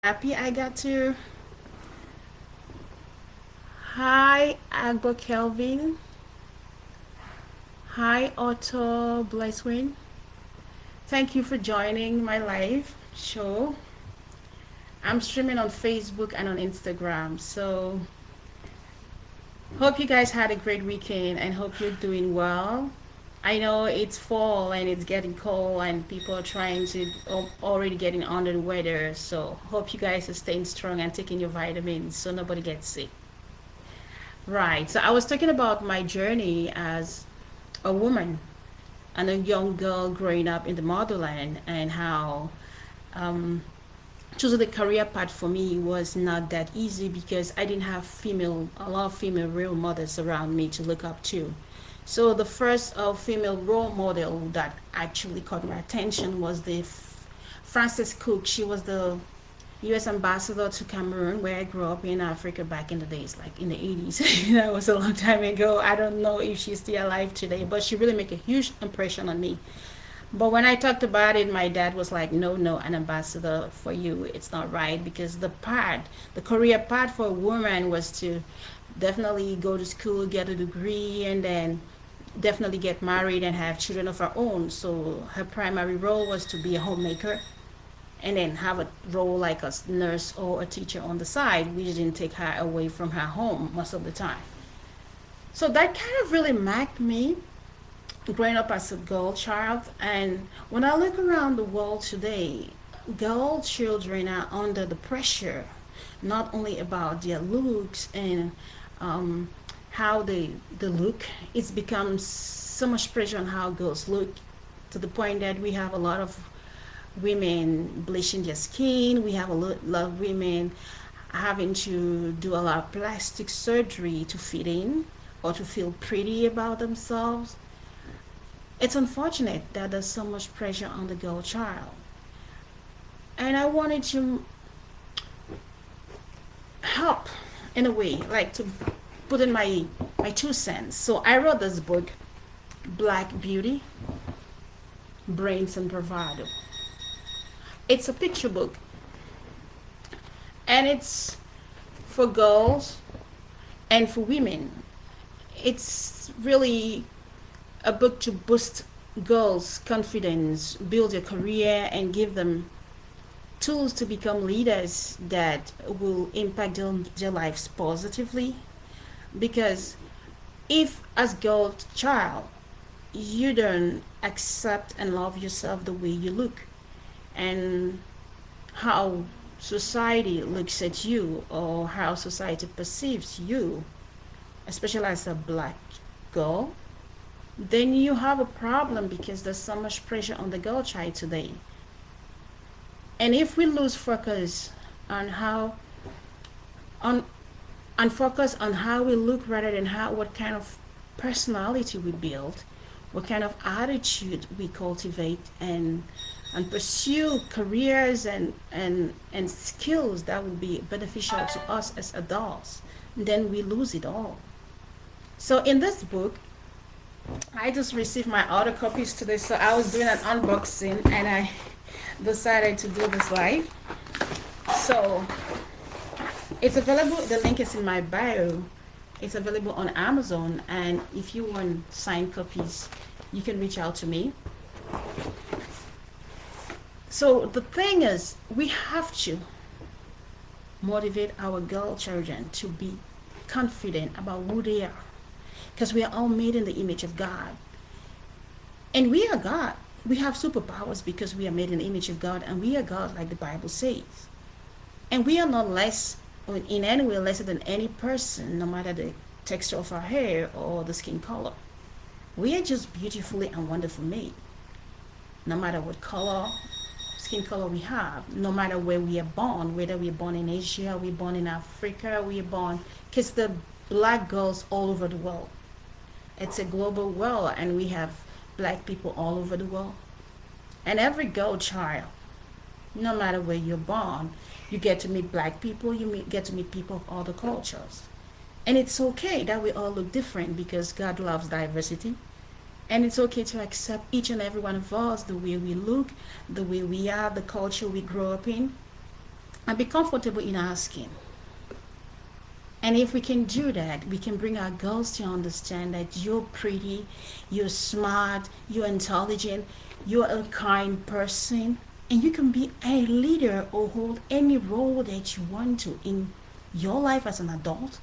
Happy I got to. Hi, Agbo Kelvin. Hi, Otto Blesswin. Thank you for joining my live show. I'm streaming on Facebook and on Instagram. So, hope you guys had a great weekend and hope you're doing well. I know it's fall and it's getting cold and people are trying to already getting under the weather. So, hope you guys are staying strong and taking your vitamins so nobody gets sick. Right. So I was talking about my journey as a woman and a young girl growing up in the motherland and how um, choosing the career path for me was not that easy because I didn't have a lot of female role models around me to look up to. So the first female role model that actually caught my attention was the Frances Cook. She was the U.S. ambassador to Cameroon, where I grew up in Africa back in the days, like in the 80s. That was a long time ago. I don't know if she's still alive today, but she really made a huge impression on me. But when I talked about it, my dad was like, no, no, an ambassador for you, it's not right because the career path for a woman was to definitely go to school, get a degree, and then definitely get married and have children of her own. So her primary role was to be a homemaker and then have a role like a nurse or a teacher on the side. We didn't take her away from her home most of the time. So that kind of really marked me growing up as a girl child. And when I look around the world today, girl children are under the pressure, not only about their looks and um, how they look, it's become so much pressure on how girls look to the point that we have a lot of women bleaching their skin. We have a lot of women having to do a lot of plastic surgery to fit in or to feel pretty about themselves. It's unfortunate that there's so much pressure on the girl child. And I wanted to help in a way, like to put in my 2 cents. So I wrote this book, Black Beauty, Brains and Bravado. It's a picture book and it's for girls and for women. It's really a book to boost girls' confidence, build their career, and give them tools to become leaders that will impact their lives positively. Because if, as girl child, you don't accept and love yourself the way you look, and how society looks at you or how society perceives you, especially as a black girl, then you have a problem because there's so much pressure on the girl child today. And if we lose focus on how on and focus on how we look rather than how what kind of personality we build, what kind of attitude we cultivate and pursue careers and skills that will be beneficial to us as adults, then we lose it all. So in this book, I just received my auto copies today, so I was doing an unboxing and I decided to do this live. So it's available, the link is in my bio. It's available on Amazon, and if you want signed copies, you can reach out to me. So the thing is, we have to motivate our girl children to be confident about who they are, because we are all made in the image of God. And we are God. We have superpowers because we are made in the image of God, and we are God, like the Bible says. And we are not less, or in any way lesser than any person, no matter the texture of our hair or the skin color. We are just beautifully and wonderfully made, no matter what color, skin color we have, no matter where we are born, whether we're born in Asia, we're born in Africa, we're born, because the black girls all over the world. It's a global world, and we have black people all over the world. And every girl child, no matter where you're born, you get to meet black people, get to meet people of other cultures. And it's okay that we all look different because God loves diversity. And it's okay to accept each and every one of us, the way we look, the way we are, the culture we grow up in. and be comfortable in asking. And if we can do that, we can bring our girls to understand that you're pretty, you're smart, you're intelligent, you're a kind person, and you can be a leader or hold any role that you want to in your life as an adult.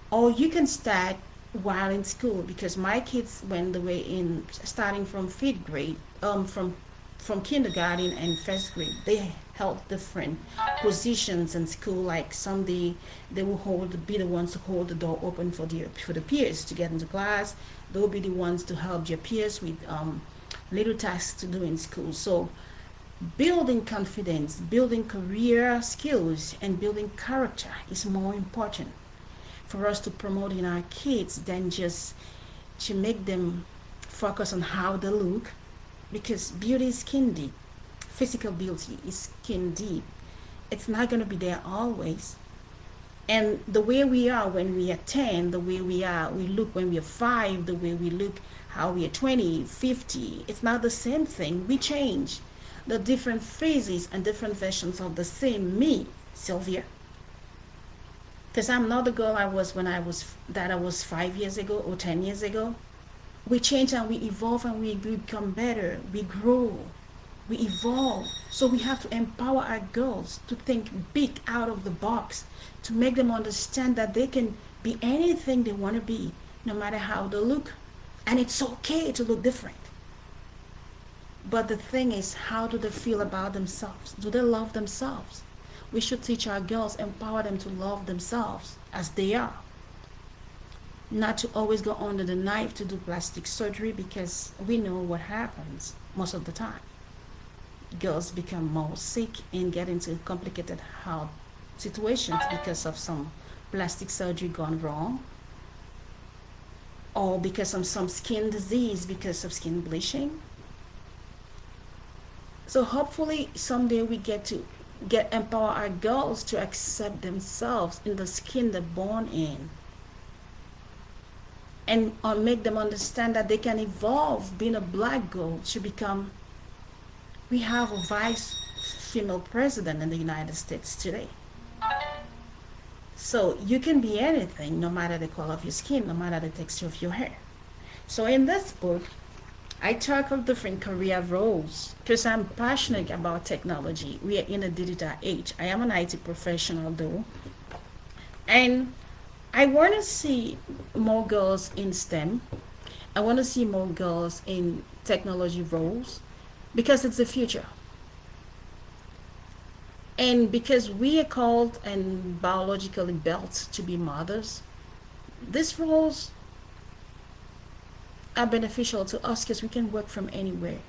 Or you can start while in school, because my kids, when they were in starting from fifth grade, from kindergarten and first grade, they held different positions in school. Like someday they will be the ones to hold the door open for the peers to get into class. They will be the ones to help their peers with little tasks to do in school. So building confidence, building career skills, and building character is more important for us to promote in our kids than just to make them focus on how they look, because beauty is skin deep. Physical beauty is skin deep. It's not going to be there always. And the way we are when we are 10, the way we look when we are 5, the way we look how we are 20, 50, it's not the same thing. We change. The different phases and different versions of the same me, Sylvia. Because I'm not the girl I was 5 years ago or 10 years ago. We change and we evolve and we become better. We grow. We evolve. So we have to empower our girls to think big out of the box, to make them understand that they can be anything they want to be, no matter how they look. And it's okay to look different. But the thing is, how do they feel about themselves? Do they love themselves? We should teach our girls, empower them to love themselves as they are. Not to always go under the knife to do plastic surgery, because we know what happens most of the time. Girls become more sick and get into complicated health situations because of some plastic surgery gone wrong, or because of some skin disease because of skin bleaching. So hopefully someday we get empower our girls to accept themselves in the skin they're born in, and make them understand that they can evolve. Being a black girl to become, we have a vice female president in the United States today. So you can be anything, no matter the color of your skin, no matter the texture of your hair. So in this book, I tackle different career roles because I'm passionate about technology. We are in a digital age. I am an IT professional though. And I want to see more girls in STEM. I want to see more girls in technology roles because it's the future. And because we are called and biologically built to be mothers, these roles are beneficial to us because we can work from anywhere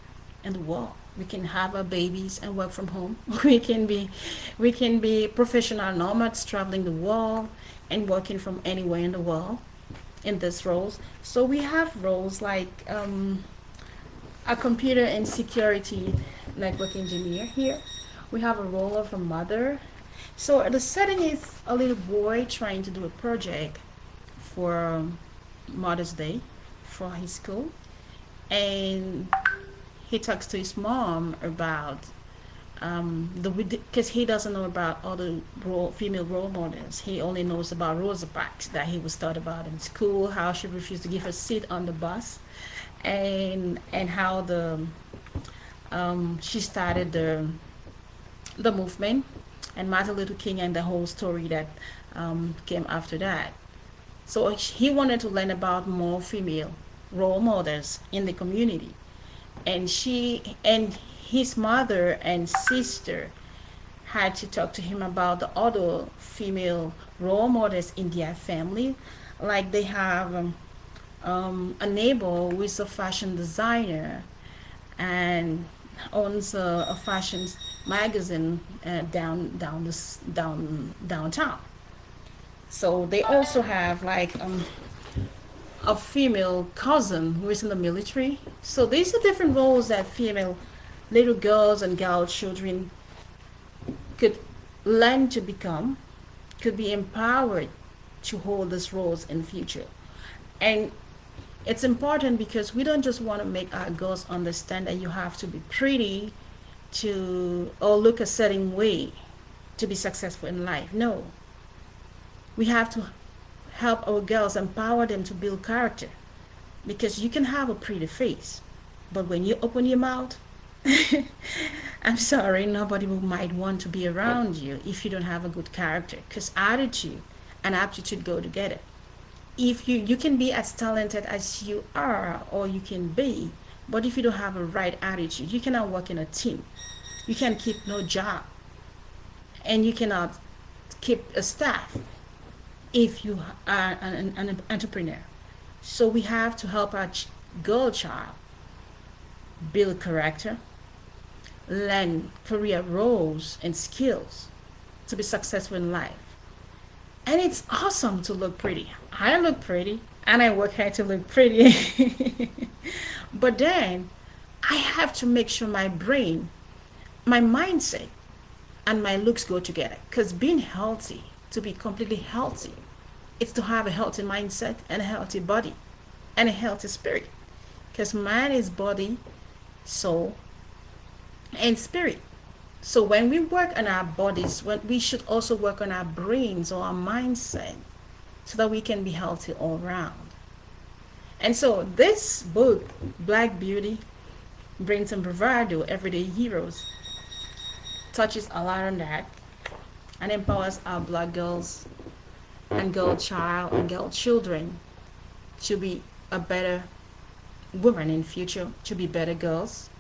in the world. We can have our babies and work from home. We can be professional nomads traveling the world and working from anywhere in the world in these roles. So we have roles like a computer and security network engineer here. We have a role of a mother. So the setting is a little boy trying to do a project for Mother's Day for his school, and he talks to his mom about the because he doesn't know about other female role models. He only knows about Rosa Parks that he was taught about in school, how she refused to give her seat on the bus, and how the she started the movement, and Martin Luther King and the whole story that came after that. So he wanted to learn about more female role models in the community, and his mother and sister had to talk to him about the other female role models in their family. Like they have a neighbor who is a fashion designer and owns a fashion magazine downtown. So they also have like a female cousin who is in the military. So these are different roles that female little girls and girl children could learn to become, could be empowered to hold these roles in the future. And it's important because we don't just want to make our girls understand that you have to be pretty to or look a certain way. to be successful in life. No, we have to help our girls, empower them to build character, because you can have a pretty face, but when you open your mouth, I'm sorry, nobody might want to be around you if you don't have a good character, because attitude and aptitude go together. If you can be as talented as you are, or you can be, but if you don't have a right attitude, you cannot work in a team, you can keep no job, and you cannot keep a staff if you are an entrepreneur. So we have to help our girl child build character, learn career roles and skills to be successful in life. And it's awesome to look pretty. I look pretty and I work hard to look pretty. But then I have to make sure my brain, my mindset, and my looks go together. Because being healthy, to be completely healthy, it's to have a healthy mindset and a healthy body and a healthy spirit. Because man is body, soul, and spirit. So when we work on our bodies, we should also work on our brains or our mindset so that we can be healthy all around. And so this book, Black Beauty, brings some bravado, everyday heroes, touches a lot on that and empowers our black girls and girl child and girl children to be a better woman in future, to be better girls,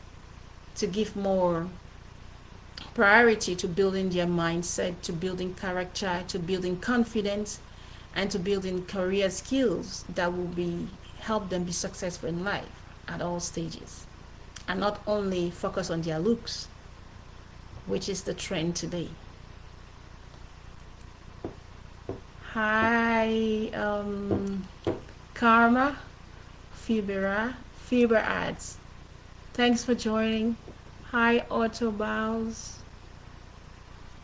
to give more priority to building their mindset, to building character, to building confidence, and to building career skills that will be help them be successful in life at all stages, and not only focus on their looks, which is the trend today. Hi, Karma, Fiber Ads. Thanks for joining. Hi, Autobows.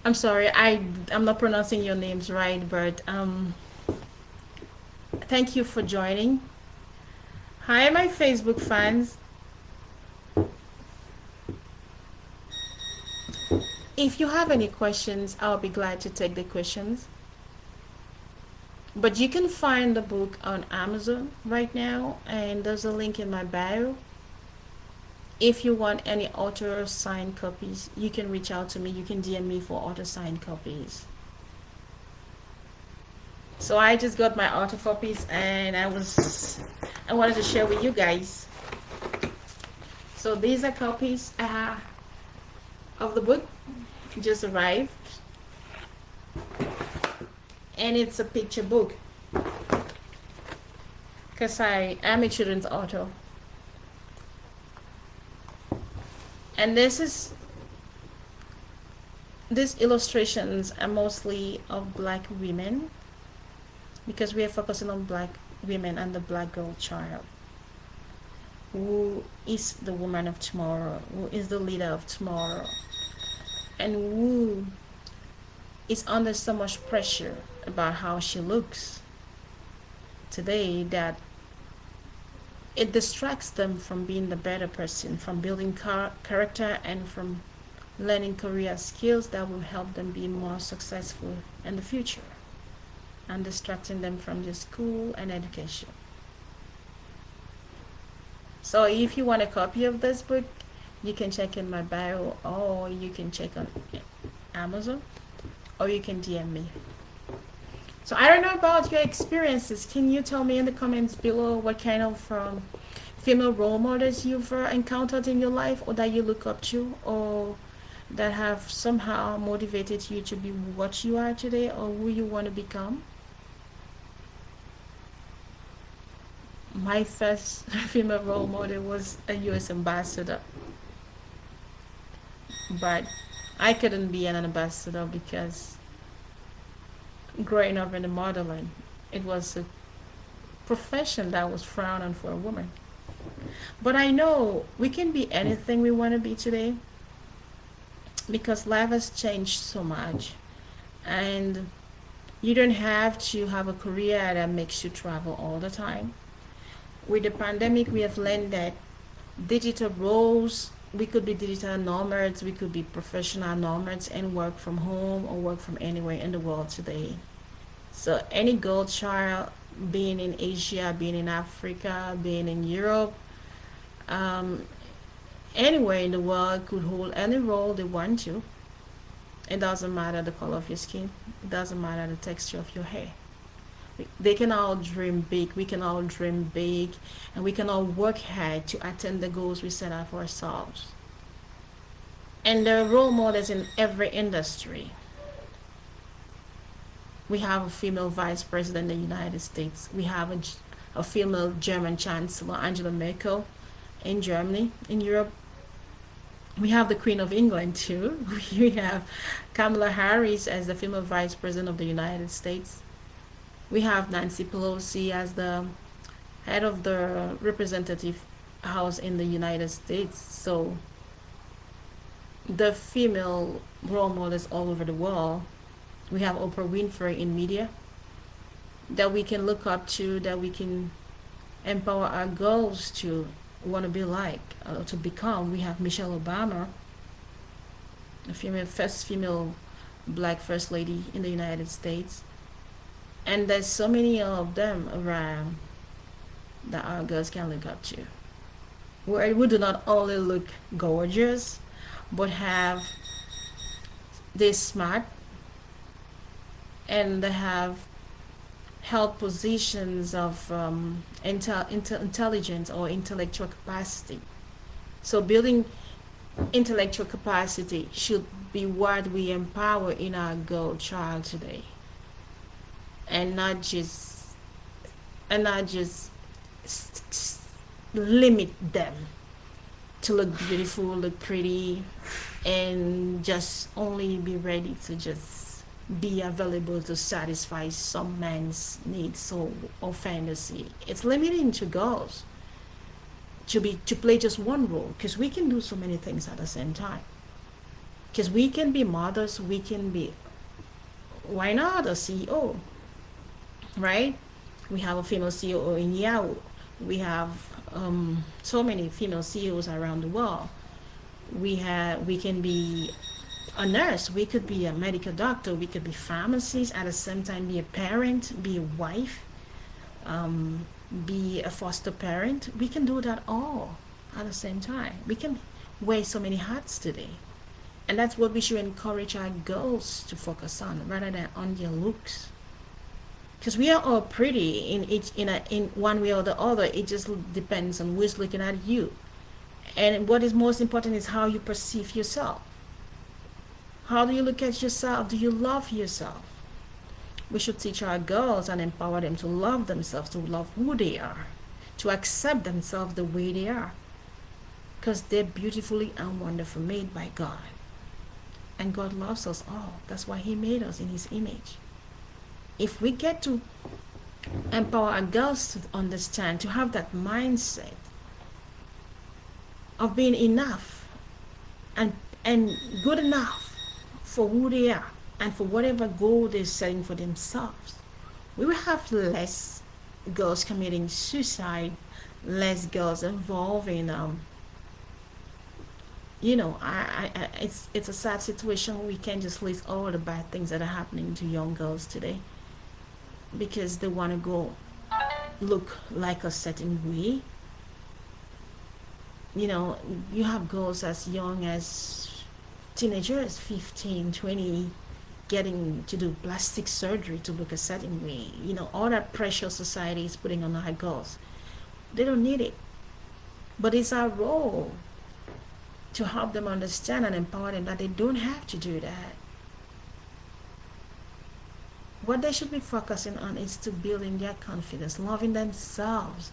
I'm sorry, I'm not pronouncing your names right, but thank you for joining. Hi, my Facebook fans. If you have any questions, I'll be glad to take the questions. But you can find the book on Amazon right now, and there's a link in my bio. If you want any author signed copies, you can reach out to me. You can DM me for author signed copies. So I just got my author copies, and I wanted to share with you guys. So these are copies of the book, just arrived, and it's a picture book because I am a children's author. And these illustrations are mostly of black women, because we are focusing on black women and the black girl child, who is the woman of tomorrow, who is the leader of tomorrow, and who is under so much pressure about how she looks today that it distracts them from being the better person, from building character, and from learning career skills that will help them be more successful in the future, and distracting them from their school and education. So if you want a copy of this book, you can check in my bio, or you can check on Amazon, or you can DM me. So I don't know about your experiences. Can you tell me in the comments below what kind of female role models you've encountered in your life, or that you look up to, or that have somehow motivated you to be what you are today, or who you want to become? My first female role model was a US ambassador, but I couldn't be an ambassador because growing up in the motherland, it was a profession that was frowned on for a woman. But I know we can be anything we want to be today, because life has changed so much, and you don't have to have a career that makes you travel all the time. With the pandemic, we have learned that digital roles We could be digital nomads, we could be professional nomads and work from home or work from anywhere in the world today. So any girl child, being in Asia, being in Africa, being in Europe, um, anywhere in the world, could hold any role they want to. It doesn't matter the color of your skin. It doesn't matter the texture of your hair. They can all dream big. We can all dream big, and we can all work hard to attain the goals we set out for ourselves. And there are role models in every industry. We have a female vice president in the United States. We have a female German chancellor, Angela Merkel, in Germany. In Europe, we have the Queen of England too. We have Kamala Harris as the female vice president of the United States. We have Nancy Pelosi as the head of the representative house in the United States. So the female role models all over the world. We have Oprah Winfrey in media that we can look up to, that we can empower our girls to want to be like, to become. We have Michelle Obama, the first female black first lady in the United States. And there's so many of them around that our girls can look up to. Where we do not only look gorgeous, but have they smart, and they have held positions of intelligence or intellectual capacity. So building intellectual capacity should be what we empower in our girl child today, and not just limit them to look beautiful, look pretty, and just only be ready to just be available to satisfy some man's needs or fantasy. It's limiting to girls to play just one role, because we can do so many things at the same time. Because we can be mothers, we can be, why not a CEO, right? We have a female CEO in Yahoo. We have so many female CEOs around the world. We can be a nurse, we could be a medical doctor, we could be pharmacist, at the same time be a parent, be a wife, um, be a foster parent. We can do that all at the same time. We can wear so many hats today. And that's what we should encourage our girls to focus on rather than on their looks. Because we are all pretty in one way or the other. It just depends on who's looking at you. And what is most important is how you perceive yourself. How do you look at yourself? Do you love yourself? We should teach our girls and empower them to love themselves, to love who they are, to accept themselves the way they are. Because they're beautifully and wonderfully made by God. And God loves us all. That's why He made us in His image. If we get to empower our girls to understand, to have that mindset of being enough and good enough for who they are and for whatever goal they're setting for themselves, we will have less girls committing suicide, less girls involved in it's a sad situation. We can't just list all the bad things that are happening to young girls today because they want to go look like a certain way. You have girls as young as teenagers, 15, 20, getting to do plastic surgery to look a certain way. All that pressure society is putting on our girls. They don't need it. But it's our role to help them understand and empower them that they don't have to do that. What they should be focusing on is to building their confidence, loving themselves,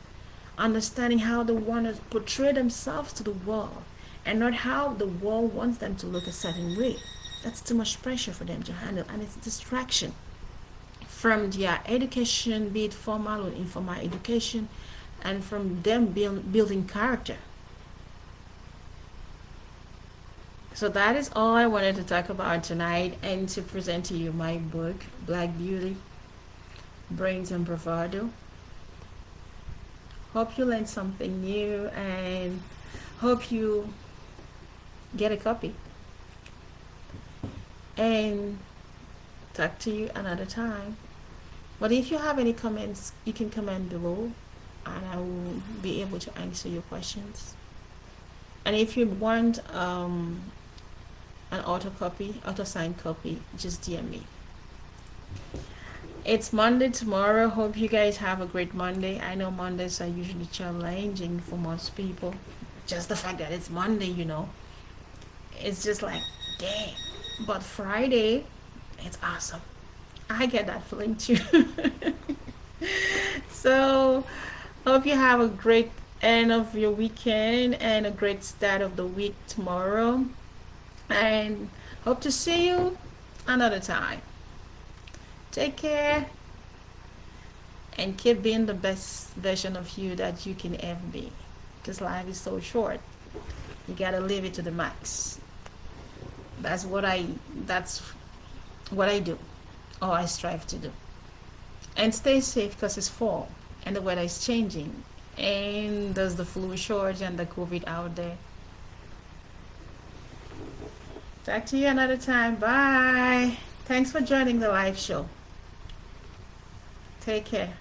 understanding how they want to portray themselves to the world, and not how the world wants them to look a certain way. That's too much pressure for them to handle, and it's distraction from their education, be it formal or informal education, and from them building character. So that is all I wanted to talk about tonight, and to present to you my book, Black Beauty, Brains and Bravado. Hope you learned something new, and hope you Get a copy and talk to you another time. But if you have any comments, you can comment below and I will be able to answer your questions. And if you want an auto signed copy, just DM me. It's Monday tomorrow. Hope you guys have a great Monday. I know Mondays are usually challenging for most people. Just the fact that it's Monday, it's just like, damn. But Friday, it's awesome. I get that feeling too. So, hope you have a great end of your weekend and a great start of the week tomorrow. And hope to see you another time. Take care and keep being the best version of you that you can ever be. Because life is so short. You gotta live it to the max. That's what I do. Or I strive to do. And stay safe because it's fall and the weather is changing. And there's the flu shortage and the COVID out there. Talk to you another time. Bye. Thanks for joining the live show. Take care.